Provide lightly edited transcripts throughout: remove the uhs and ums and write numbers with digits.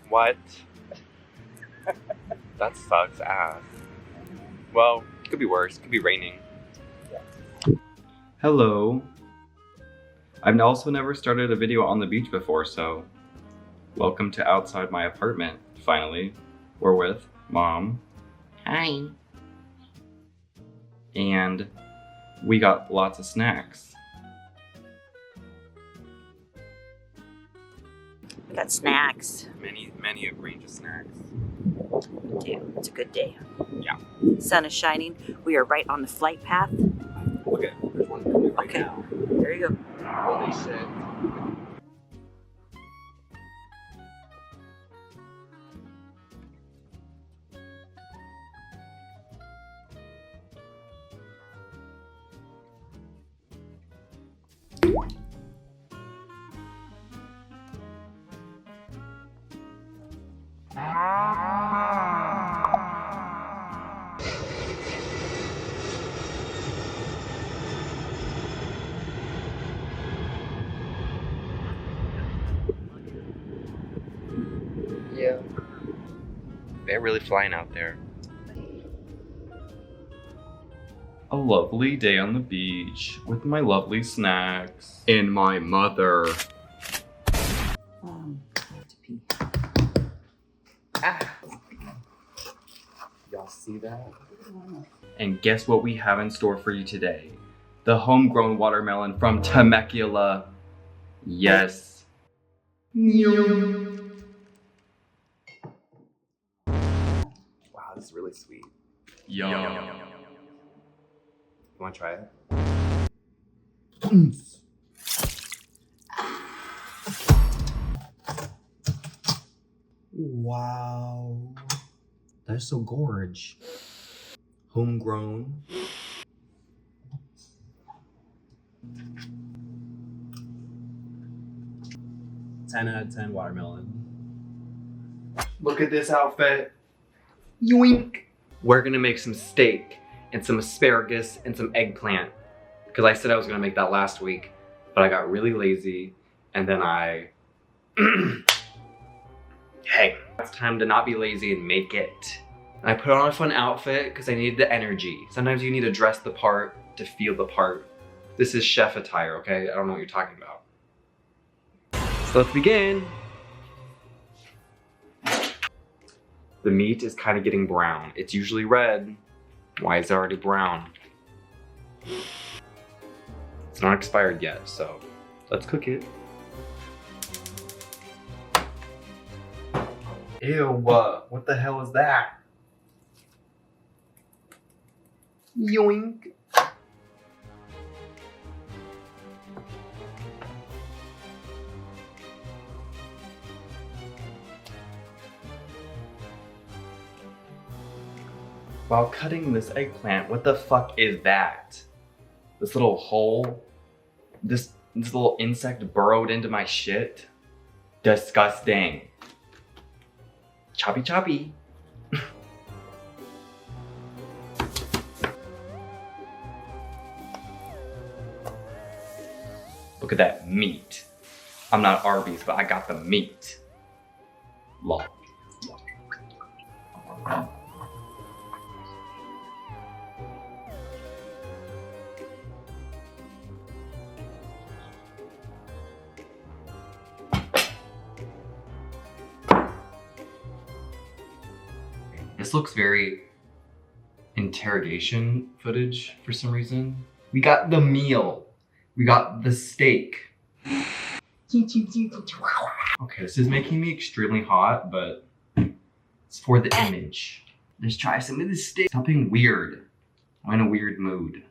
What? That sucks ass. Well, it could be worse. It could be raining. Hello. I've also never started a video on the beach before, so welcome to outside my apartment, finally. We're with Mom. Hi. And we got lots of snacks. We got snacks. Many a range of snacks. We do. It's a good day. Yeah. Sun is shining. We are right on the flight path. Okay, there's one coming right Okay. now. There you go. Well, they said. Yeah. They're really flying out there. A lovely day on the beach with my lovely snacks and my mother. I have to pee. Ah. Y'all see that? And guess what we have in store for you today? The homegrown watermelon from Temecula. Yes. Wow, this is really sweet. Yum. You wanna try it? Wow. That's so gorge. Homegrown. 10 out of 10 watermelon. Look at this outfit. Yoink. We're gonna make some steak and some asparagus and some eggplant. Because I said I was gonna make that last week, but I got really lazy and then I... Hey, it's time to not be lazy and make it. I put on a fun outfit because I needed the energy. Sometimes you need to dress the part to feel the part. This is chef attire, okay? I don't know what you're talking about. So let's begin. The meat is kind of getting brown. It's usually red. Why is it already brown? It's not expired yet, so let's cook it. Ew, what the hell is that? Yoink. While cutting this eggplant, what the fuck is that? This little hole? This little insect burrowed into my shit? Disgusting. Choppy choppy. Look at that meat. I'm not Arby's, but I got the meat. Lol. This looks very interrogation footage for some reason. We got the meal. We got the steak. Okay, this is making me extremely hot, but it's for the image. Let's try some of this steak. Stop being weird. I'm in a weird mood.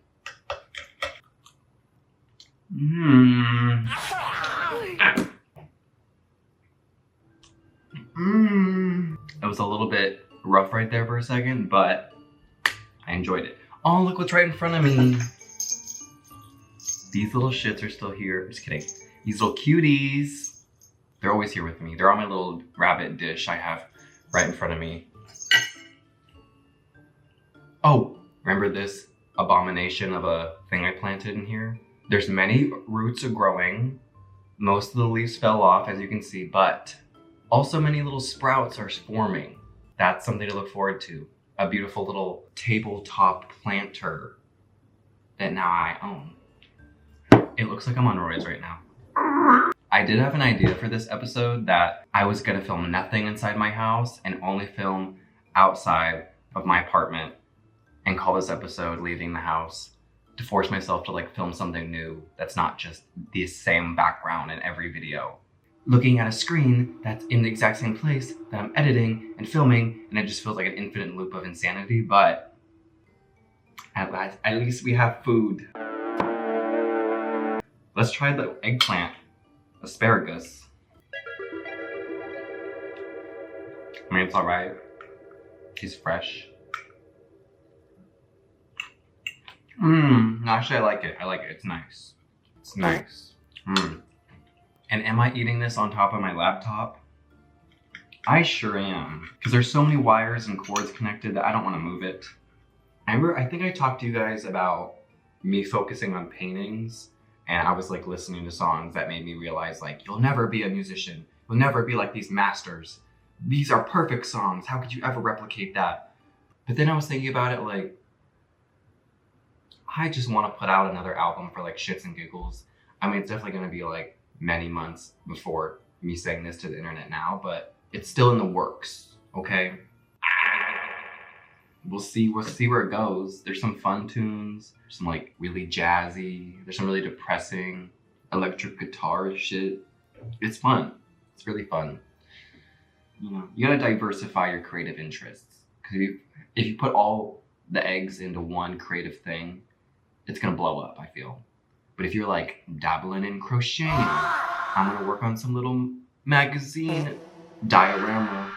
It was a little bit rough right there for a second, but I enjoyed it. Oh, look what's right in front of me. These little shits are still here. Just kidding. These little cuties. They're always here with me. They're on my little rabbit dish I have right in front of me. Oh, remember this abomination of a thing I planted in here? There's many roots growing. Most of the leaves fell off, as you can see, but Also, many little sprouts are forming. That's something to look forward to. A beautiful little tabletop planter that now I own. It looks like I'm on roids right now. I did have an idea for this episode that I was gonna film nothing inside my house and only film outside of my apartment and call this episode Leaving the House, to force myself to like film something new that's not just the same background in every video. Looking at a screen that's in the exact same place that I'm editing and filming, and it just feels like an infinite loop of insanity, but at least we have food. Let's try the eggplant asparagus. I mean, it's all right. It's fresh. Actually, I like it. It's nice. It's nice. And am I eating this on top of my laptop? I sure am. Because there's so many wires and cords connected that I don't want to move it. I think I talked to you guys about me focusing on paintings, and I was like listening to songs that made me realize like, you'll never be a musician. You'll never be like these masters. These are perfect songs. How could you ever replicate that? But then I was thinking about it like, I just want to put out another album for like shits and giggles. I mean, it's definitely going to be like many months before me saying this to the internet now, but it's still in the works, okay? We'll see where it goes. There's some fun tunes, some like really jazzy, there's some really depressing electric guitar shit. It's fun. It's really fun. You know, you gotta diversify your creative interests. Because if you put all the eggs into one creative thing, it's gonna blow up, I feel. But if you're like dabbling in crocheting, I'm gonna work on some little magazine diorama.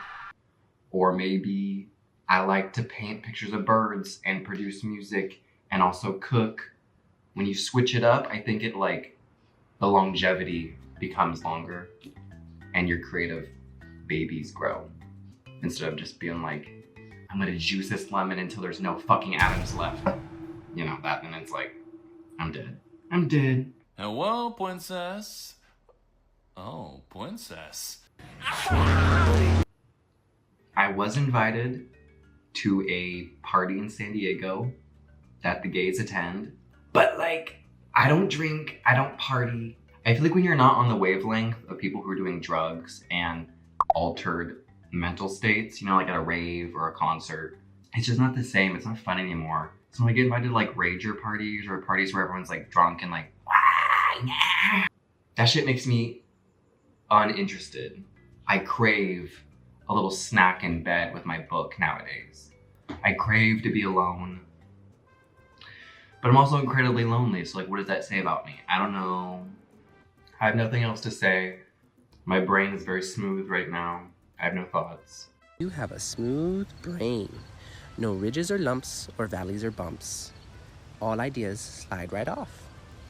Or maybe I like to paint pictures of birds and produce music and also cook. When you switch it up, I think it like, the longevity becomes longer and your creative babies grow. Instead of just being like, I'm gonna juice this lemon until there's no fucking atoms left. You know, that, and it's like, I'm dead. I'm dead. Hello, princess. Oh, princess. I was invited to a party in San Diego that the gays attend, but like, I don't drink, I don't party. I feel like when you're not on the wavelength of people who are doing drugs and altered mental states, you know, like at a rave or a concert, it's just not the same. It's not fun anymore. So when I get invited to like rager parties or parties where everyone's like drunk and like, yeah, that shit makes me uninterested. I crave a little snack in bed with my book nowadays. I crave to be alone. But I'm also incredibly lonely, so like, what does that say about me? I don't know. I have nothing else to say. My brain is very smooth right now. I have no thoughts. You have a smooth brain. No ridges or lumps or valleys or bumps. All ideas slide right off,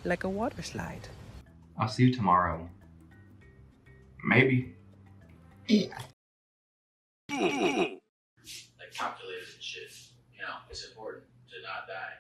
like a water slide. I'll see you tomorrow. Maybe. Like calculated and shit. You know, it's important to not die.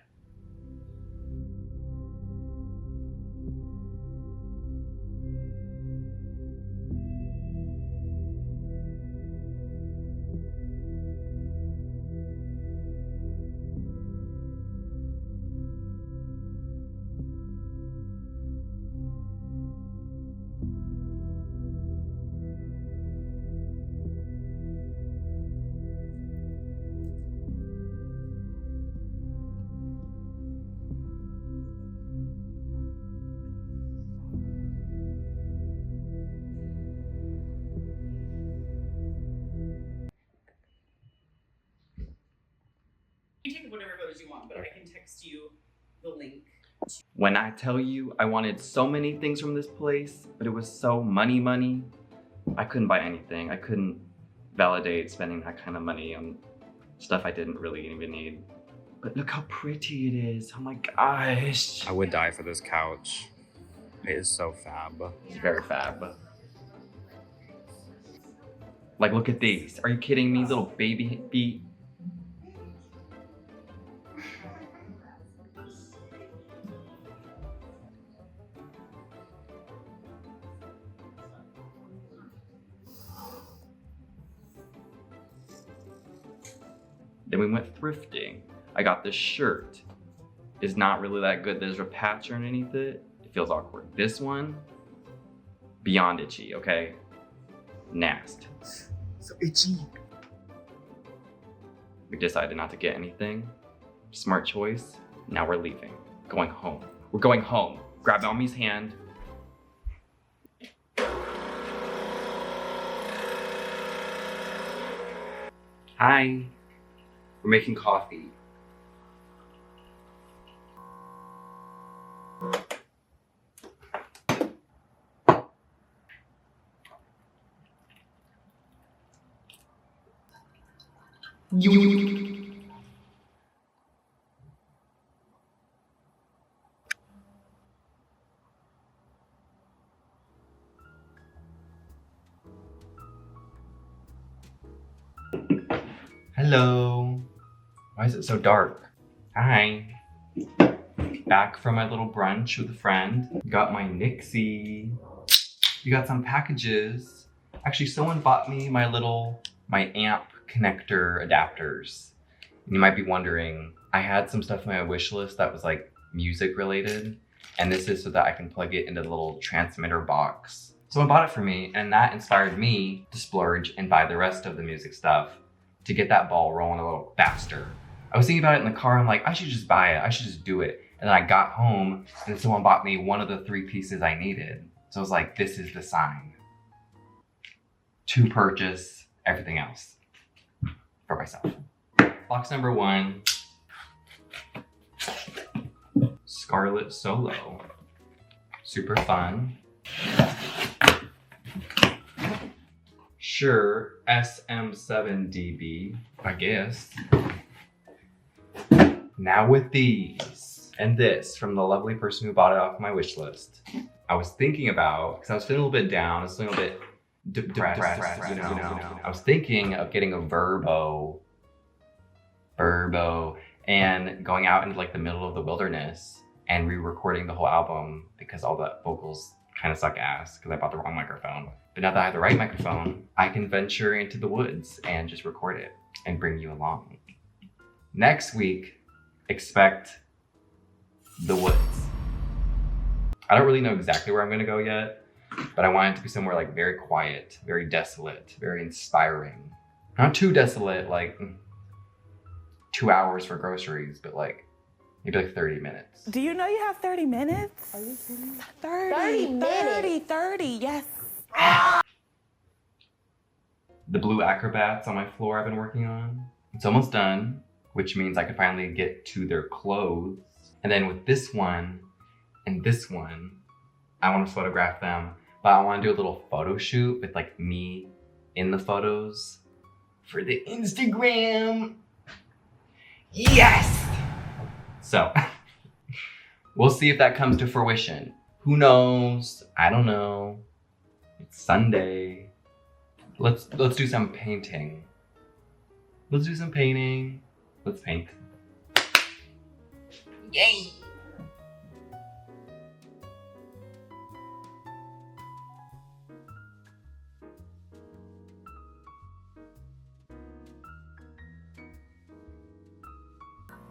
You can take whatever photos you want, but I can text you the link. When I tell you I wanted so many things from this place, but it was so money, I couldn't buy anything. I couldn't validate spending that kind of money on stuff I didn't really even need. But look how pretty it is. Oh my gosh. I would die for this couch. It is so fab. It's very fab. Like, look at these. Are you kidding me? Little baby feet. Then we went thrifting. I got this shirt. It's not really that good. There's a patch underneath it. It feels awkward. This one, beyond itchy, okay? Nasty. So itchy. We decided not to get anything. Smart choice. Now we're leaving. Going home. We're going home. Grab Naomi's hand. Hi. We're making coffee. Hello. Why is it so dark? Hi. Back from my little brunch with a friend. Got my Nixie. You got some packages. Actually, someone bought me my amp connector adapters. And you might be wondering, I had some stuff on my wish list that was like music related. And this is so that I can plug it into the little transmitter box. Someone bought it for me, and that inspired me to splurge and buy the rest of the music stuff to get that ball rolling a little faster. I was thinking about it in the car. I'm like, I should just buy it. I should just do it. And then I got home and someone bought me one of the 3 pieces I needed. So I was like, this is the sign to purchase everything else for myself. Box number 1, Scarlet Solo. Super fun. Sure, SM7DB, I guess. Now with these, and this from the lovely person who bought it off my wish list. I was thinking about, because I was feeling a little bit down, I was feeling a little bit depressed, I was thinking of getting a Verbo, and going out into like the middle of the wilderness and re-recording the whole album because all the vocals kind of suck ass because I bought the wrong microphone. But now that I have the right microphone, I can venture into the woods and just record it and bring you along. Next week, expect the woods. I don't really know exactly where I'm gonna go yet, but I want it to be somewhere like very quiet, very desolate, very inspiring. Not too desolate, like 2 hours for groceries, but like maybe like 30 minutes. Do you know you have 30 minutes? Are you kidding? 30, yes. The blue acrobats on my floor I've been working on. It's almost done, which means I can finally get to their clothes. And then with this one and this one, I want to photograph them, but I want to do a little photo shoot with like me in the photos for the Instagram. Yes! So, we'll see if that comes to fruition. Who knows? I don't know. It's Sunday. Let's do some painting. Let's do some painting. Let's paint. Yay!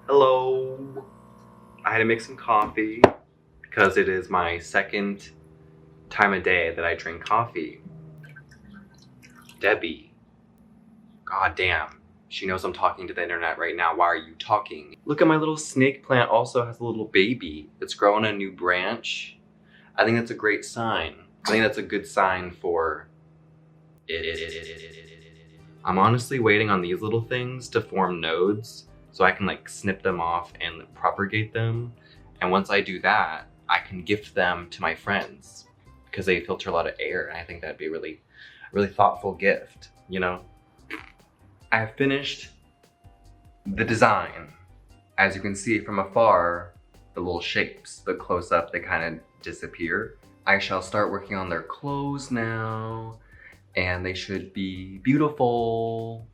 Hello. I had to make some coffee because it is my second time of day that I drink coffee. Debbie. God damn. She knows I'm talking to the internet right now. Why are you talking? Look at my little snake plant also has a little baby. It's growing a new branch. I think that's a great sign. I think that's a good sign for it. I'm honestly waiting on these little things to form nodes so I can like snip them off and propagate them. And once I do that, I can gift them to my friends because they filter a lot of air. And I think that'd be a really thoughtful gift, you know? I have finished the design. As you can see from afar, the little shapes, the close up, they kind of disappear. I shall start working on their clothes now, and they should be beautiful.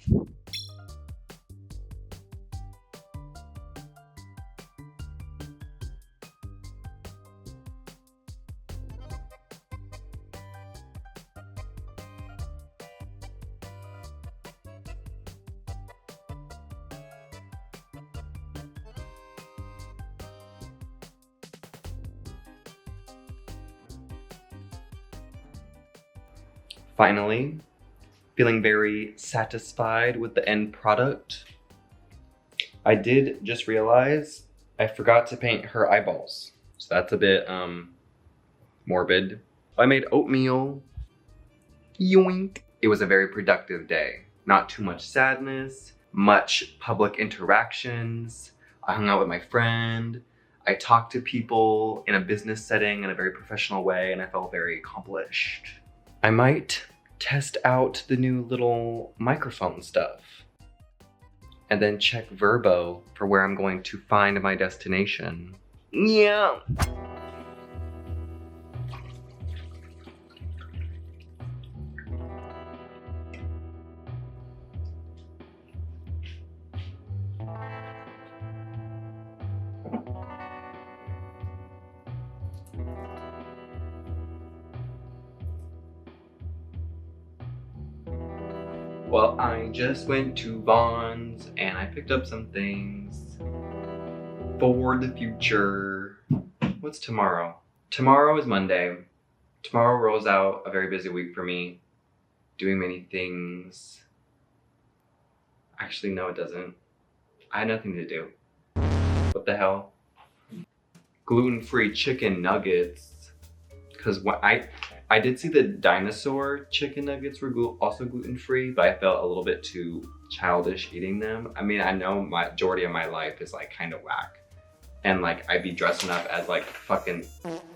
Finally, feeling very satisfied with the end product. I did just realize I forgot to paint her eyeballs. So that's a bit morbid. I made oatmeal. Yoink. It was a very productive day. Not too much sadness, much public interactions. I hung out with my friend. I talked to people in a business setting in a very professional way, and I felt very accomplished. I might test out the new little microphone stuff and then check Verbo for where I'm going to find my destination. Yeah. Well, I just went to Vaughn's and I picked up some things for the future. What's tomorrow? Tomorrow is Monday. Tomorrow rolls out a very busy week for me, doing many things. Actually, no, it doesn't. I had nothing to do. What the hell? Gluten-free chicken nuggets. Because what I did see the dinosaur chicken nuggets were also gluten-free, but I felt a little bit too childish eating them. I mean, I know majority of my life is like kind of whack. And like, I'd be dressing up as like fucking,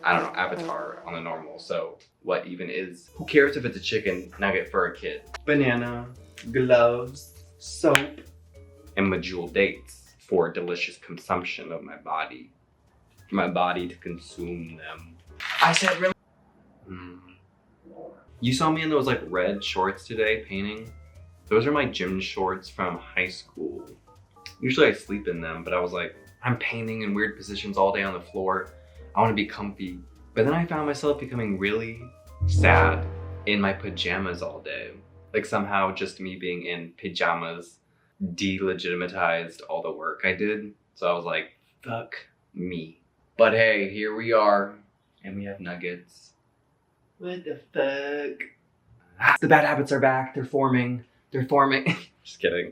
I don't know, Avatar on the normal. So what even is, who cares if it's a chicken nugget for a kid? Banana, gloves, soap, and medjool dates for delicious consumption of my body. For my body to consume them. I said really. You saw me in those like red shorts today painting. Those are my gym shorts from high school. Usually I sleep in them, but I was like, I'm painting in weird positions all day on the floor. I want to be comfy. But then I found myself becoming really sad in my pajamas all day. Like somehow just me being in pajamas delegitimized all the work I did. So I was like, fuck me. But hey, here we are. And we have nuggets. What the fuck? The bad habits are back. They're forming. They're forming. Just kidding.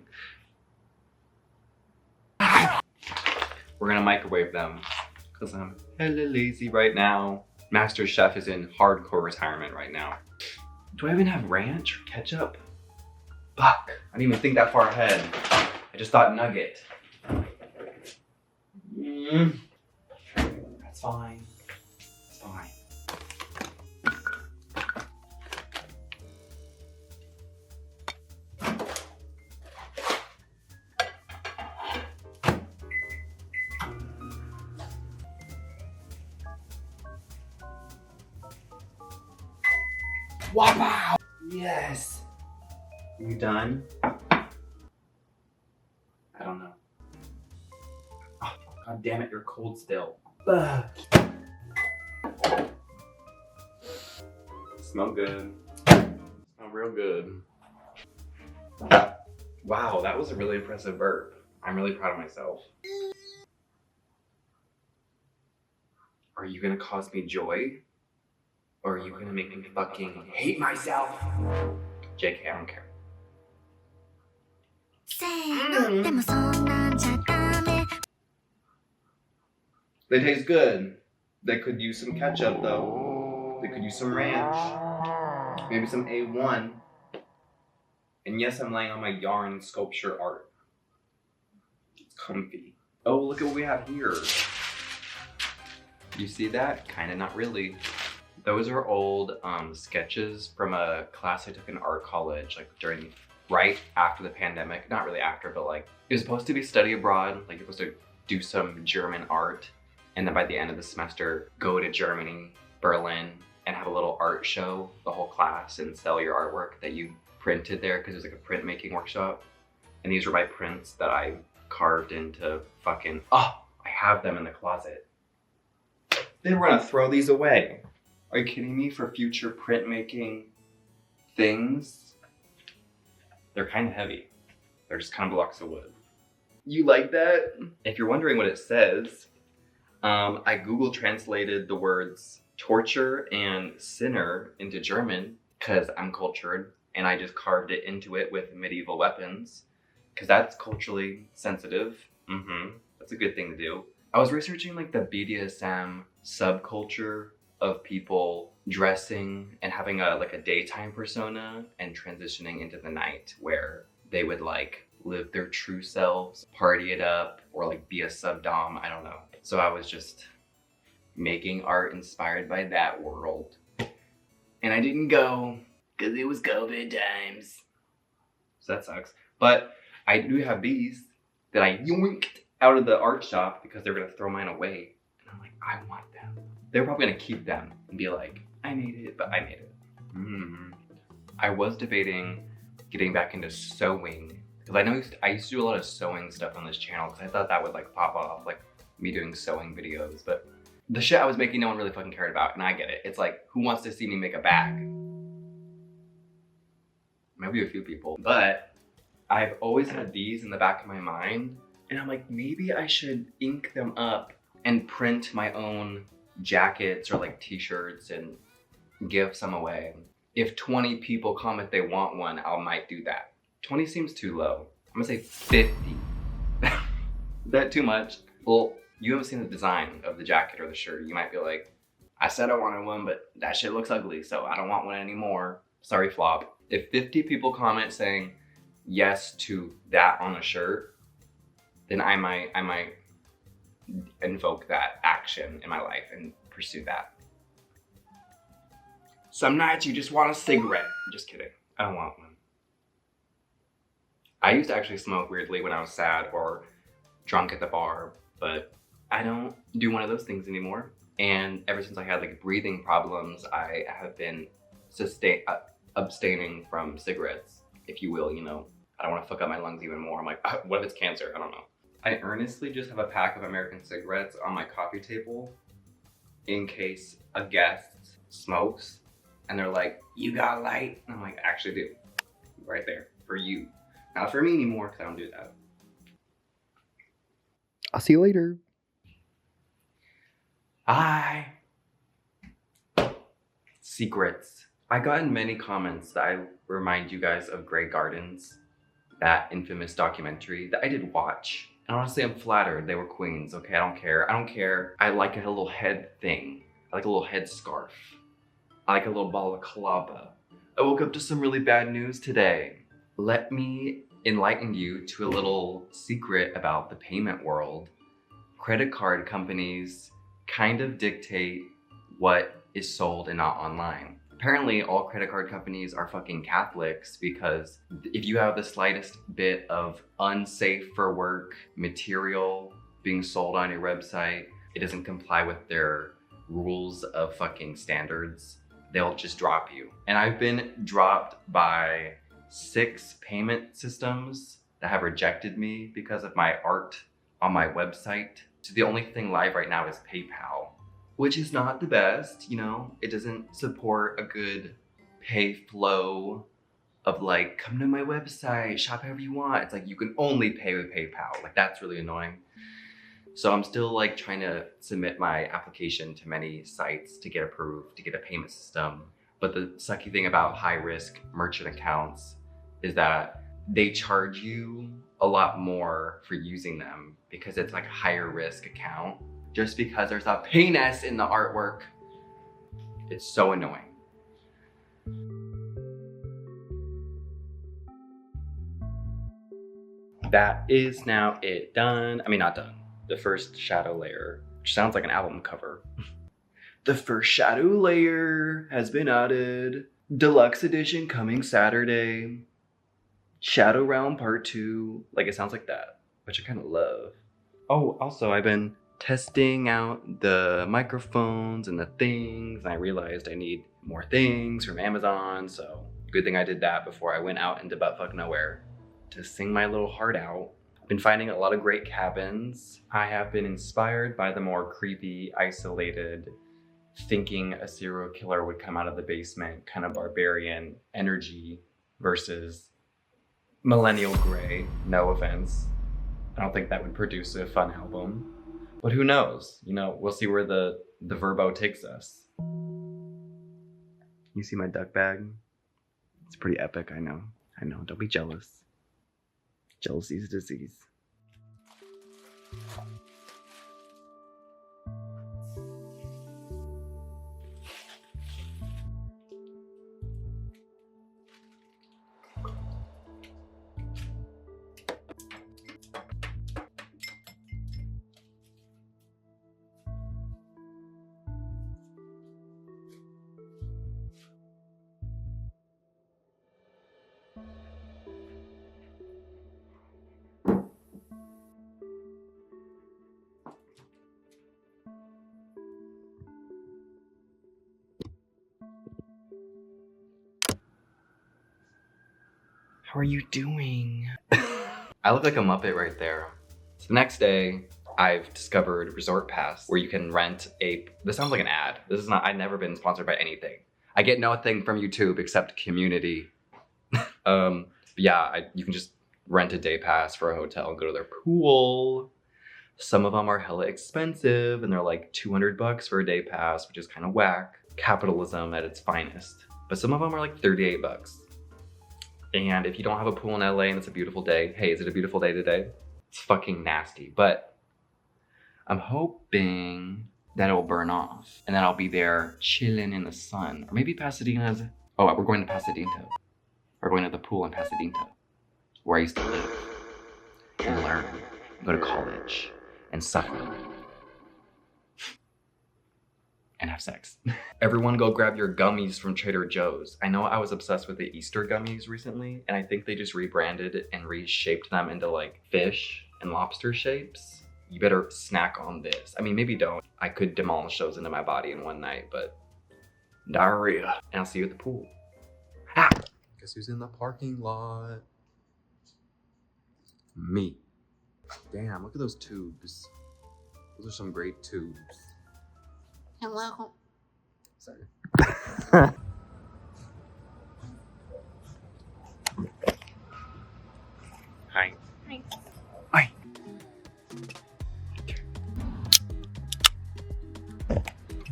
We're gonna microwave them because I'm hella lazy right now. Master Chef is in hardcore retirement right now. Do I even have ranch or ketchup? Fuck. I didn't even think that far ahead. I just thought nugget. That's fine. It's fine. Wow! Yes! Are you done? I don't know. Oh, God damn it, you're cold still. Ugh. Smell good. Smell real good. Wow, that was a really impressive burp. I'm really proud of myself. Are you gonna cause me joy? Or are you gonna make me fucking hate myself? JK, I don't care. They taste good. They could use some ketchup though. They could use some ranch. Maybe some A1. And yes, I'm laying on my yarn sculpture art. It's comfy. Oh, look at what we have here. You see that? Kinda not really. Those are old sketches from a class I took in art college, like right after the pandemic. Not really after, but like, it was supposed to be study abroad. Like you're supposed to do some German art. And then by the end of the semester, go to Germany, Berlin, and have a little art show, the whole class, and sell your artwork that you printed there, because it was like a printmaking workshop. And these were my prints that I carved into fucking, oh, I have them in the closet. They were gonna throw these away. Are you kidding me? For future printmaking things? They're kind of heavy. They're just kind of blocks of wood. You like that? If you're wondering what it says, I Google translated the words torture and sinner into German, because I'm cultured and I just carved it into it with medieval weapons because that's culturally sensitive. That's a good thing to do. I was researching like the BDSM subculture of people dressing and having a daytime persona and transitioning into the night where they would like live their true selves, party it up, or like be a sub-dom, I don't know. So I was just making art inspired by that world. And I didn't go because it was COVID times. So that sucks. But I do have these that I yoinked out of the art shop because they're gonna throw mine away. And I'm like, I want them. They're probably gonna keep them and be like, I made it, but I made it. I was debating getting back into sewing because I used to do a lot of sewing stuff on this channel because I thought that would like pop off, like me doing sewing videos. But the shit I was making, no one really fucking cared about, and I get it. It's like, who wants to see me make a bag? Maybe a few people, but I've always had these in the back of my mind, and I'm like, maybe I should ink them up and print my own jackets or like t-shirts and give some away. If 20 people comment they want one, I might do that. 20 seems too low. I'm gonna say 50. Is that too much? Well, you haven't seen the design of the jacket or the shirt. You might be like, I said I wanted one, but that shit looks ugly, so I don't want one anymore. Sorry, flop. If 50 people comment saying yes to that on a shirt, then I might invoke that action in my life and pursue that. Some nights you just want a cigarette. I'm just kidding. I don't want one. I used to actually smoke weirdly when I was sad or drunk at the bar, but I don't do one of those things anymore. And ever since I had like breathing problems, I have been abstaining from cigarettes, if you will, you know. I don't want to fuck up my lungs even more. I'm like, what if it's cancer? I don't know. I earnestly just have a pack of American cigarettes on my coffee table in case a guest smokes and they're like, you got a light? And I'm like, I actually do. Right there, for you. Not for me anymore, because I don't do that. I'll see you later. Bye. Secrets. I got in many comments that I remind you guys of Grey Gardens, that infamous documentary that I did watch. And honestly, I'm flattered. They were queens, okay? I don't care. I don't care. I like a little head thing. I like a little head scarf. I like a little balaclava. I woke up to some really bad news today. Let me enlighten you to a little secret about the payment world. Credit card companies kind of dictate what is sold and not online. Apparently, all credit card companies are fucking Catholics because if you have the slightest bit of unsafe for work material being sold on your website, it doesn't comply with their rules of fucking standards, they'll just drop you. And I've been dropped by 6 payment systems that have rejected me because of my art on my website. So the only thing live right now is PayPal, which is not the best, you know? It doesn't support a good pay flow of like, come to my website, shop however you want. It's like, you can only pay with PayPal. Like, that's really annoying. So I'm still like trying to submit my application to many sites to get approved, to get a payment system. But the sucky thing about high risk merchant accounts is that they charge you a lot more for using them because it's like a higher risk account. Just because there's a penis in the artwork. It's so annoying. That is now it done. I mean, not done. The first shadow layer, which sounds like an album cover. The first shadow layer has been added. Deluxe edition coming Saturday. Shadow Realm Part 2. Like, it sounds like that, which I kind of love. Oh, also, I've been testing out the microphones and the things, and I realized I need more things from Amazon, so good thing I did that before I went out into buttfuck nowhere to sing my little heart out. I've been finding a lot of great cabins. I have been inspired by the more creepy, isolated, thinking a serial killer would come out of the basement, kind of barbarian energy versus millennial gray. No offense. I don't think that would produce a fun album. But who knows? You know, we'll see where the Verbo takes us. You see my duck bag? It's pretty epic, I know. I know, don't be jealous. Jealousy is a disease. How are you doing? I look like a Muppet right there. So the next day, I've discovered Resort Pass where you can rent this sounds like an ad. This is not, I've never been sponsored by anything. I get nothing from YouTube except community. Yeah, you can just rent a day pass for a hotel and go to their pool. Some of them are hella expensive and they're like 200 bucks for a day pass, which is kind of whack. Capitalism at its finest. But some of them are like 38 bucks. And if you don't have a pool in LA and it's a beautiful day, hey, is it a beautiful day today? It's fucking nasty, but I'm hoping that it will burn off and then I'll be there chilling in the sun. Or maybe Pasadena's, oh, we're going to Pasadena. We're going to the pool in Pasadena, where I used to live and learn, go to college and suffer and have sex. Everyone go grab your gummies from Trader Joe's. I know I was obsessed with the Easter gummies recently, and I think they just rebranded and reshaped them into like fish and lobster shapes. You better snack on this. I mean, maybe don't. I could demolish those into my body in one night, but diarrhea. And I'll see you at the pool. Ah! Guess who's in the parking lot? Me. Damn, look at those tubes. Those are some great tubes. Hello. Sorry. Hi. Hi. Hi.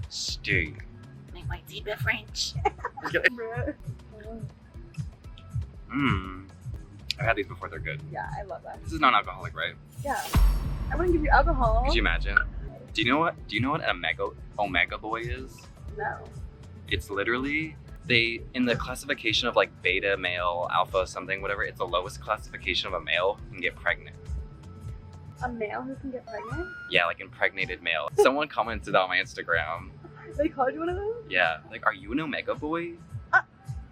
Stay. Make my tea bit French. I've had these before, they're good. Yeah, I love that. This is non-alcoholic, right? Yeah. I wouldn't give you alcohol. Could you imagine? Do you know what an omega boy is? No. It's literally, in the classification of like beta male, alpha something, whatever, it's the lowest classification of a male who can get pregnant. A male who can get pregnant? Yeah, like impregnated male. Someone commented on my Instagram. They called you one of those? Yeah, like, are you an omega boy?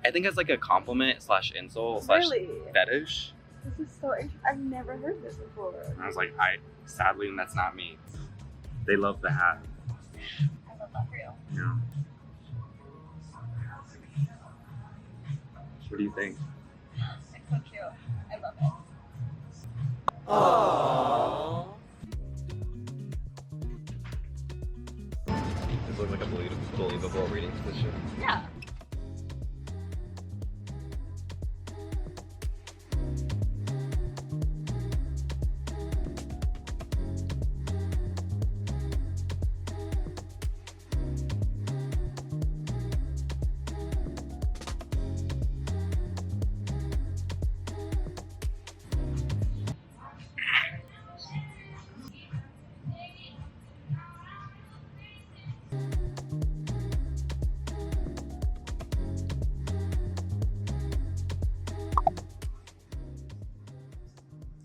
I think it's like a compliment / insult / Really? fetish. This is so interesting. I've never heard this before. And I was like, sadly, that's not me. They love the hat. I love that for you. Yeah. What do you think? It's so cute. I love it. Aww. This looks like a believable reading position. Yeah.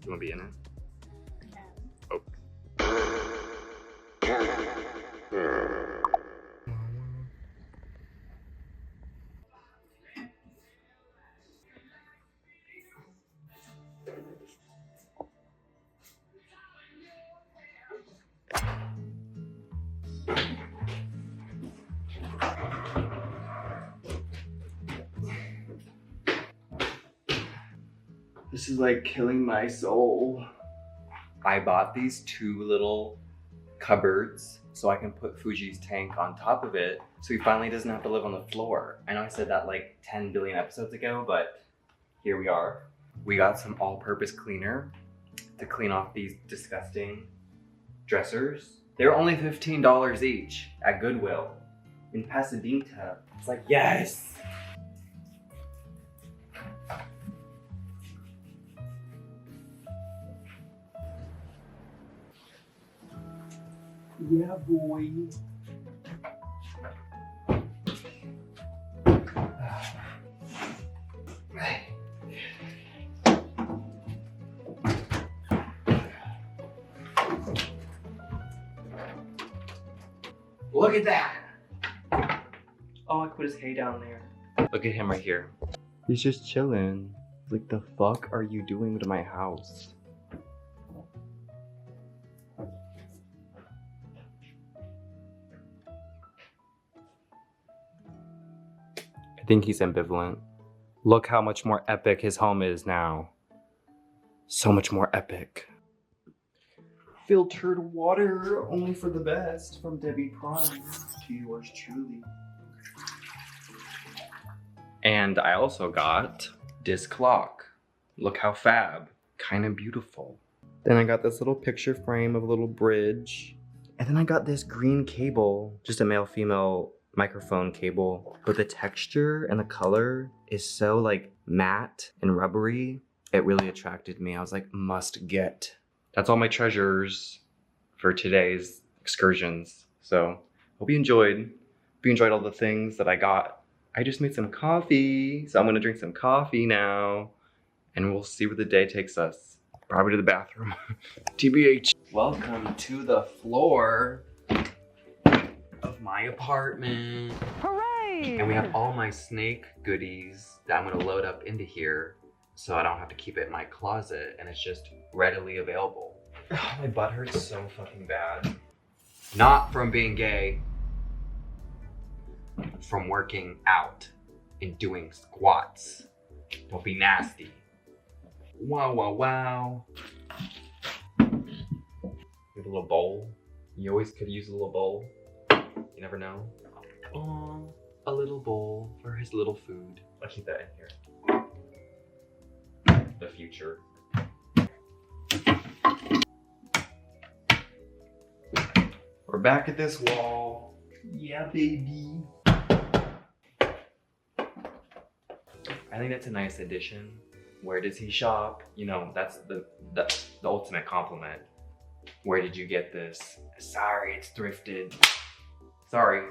You want to be in it? This is like killing my soul. I bought these 2 little cupboards so I can put Fuji's tank on top of it so he finally doesn't have to live on the floor. I know I said that like 10 billion episodes ago, but here we are. We got some all-purpose cleaner to clean off these disgusting dressers. They're only $15 each at Goodwill in Pasadena. It's like, yes! Yeah, boy. Look at that! Oh, I put his hay down there. Look at him right here. He's just chilling. Like, the fuck are you doing to my house? I think he's ambivalent. Look how much more epic his home is now. So much more epic. Filtered water, only for the best, from Debbie Prime, to yours truly. And I also got this clock. Look how fab. Kind of beautiful. Then I got this little picture frame of a little bridge. And then I got this green cable, just a male-female microphone cable. But the texture and the color is so like matte and rubbery. It really attracted me. I was like, must get. That's all my treasures for today's excursions. So hope you enjoyed. Hope you enjoyed all the things that I got. I just made some coffee, so I'm gonna drink some coffee now, and we'll see where the day takes us. Probably to the bathroom. TBH. Welcome to the floor of my apartment. Hooray! And we have all my snake goodies that I'm gonna load up into here, so I don't have to keep it in my closet, and it's just readily available. My butt hurts so fucking bad. Not from being gay, from working out and doing squats. Don't be nasty. Wow, wow, wow. With a little bowl. You always could use a little bowl. You never know. Oh, a little bowl for his little food. I'll keep that in here. The future. We're back at this wall. Yeah, baby. I think that's a nice addition. Where does he shop? You know, that's the ultimate compliment. Where did you get this? Sorry, it's thrifted. Sorry.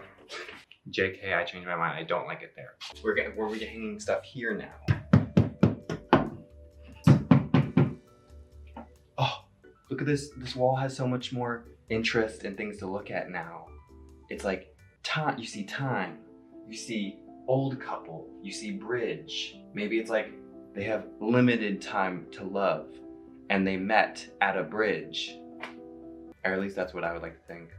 JK, I changed my mind. I don't like it there. We're hanging stuff here now. Oh, look at this. This wall has so much more interest and things to look at now. It's like time. You see time. You see old couple. You see bridge. Maybe it's like they have limited time to love and they met at a bridge. Or at least that's what I would like to think.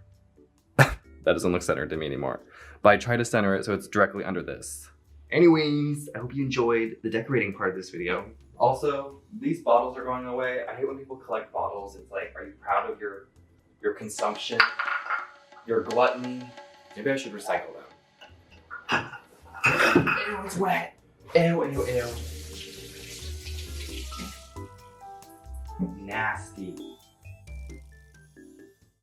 That doesn't look centered to me anymore. But I try to center it so it's directly under this. Anyways, I hope you enjoyed the decorating part of this video. Also, these bottles are going away. I hate when people collect bottles. It's like, are you proud of your consumption? Your gluttony? Maybe I should recycle them. Ew, it's wet. Ew, ew, ew. Nasty.